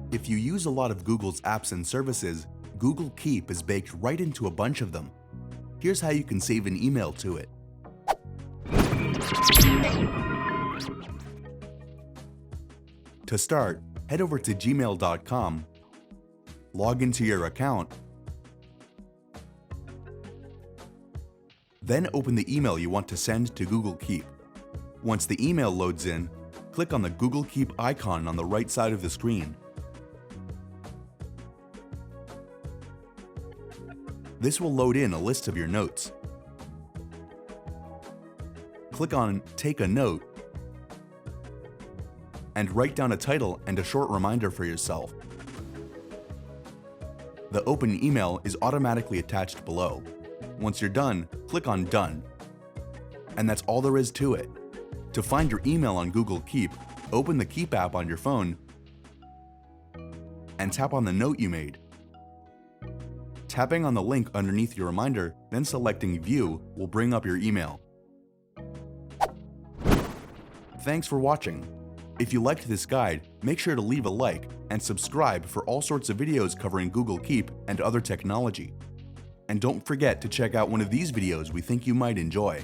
If you use a lot of Google's apps and services, Google Keep is baked right into a bunch of them. Here's how you can save an email to it. To start, head over to gmail.com, log into your account, then open the email you want to send to Google Keep. Once the email loads in, click on the Google Keep icon on the right side of the screen. This will load in a list of your notes. Click on Take a Note and write down a title and a short reminder for yourself. The open email is automatically attached below. Once you're done, click on Done. And that's all there is to it. To find your email on Google Keep, open the Keep app on your phone and tap on the note you made. Tapping on the link underneath your reminder, then selecting View will bring up your email. Thanks for watching. If you liked this guide, make sure to leave a like and subscribe for all sorts of videos covering Google Keep and other technology. And don't forget to check out one of these videos we think you might enjoy.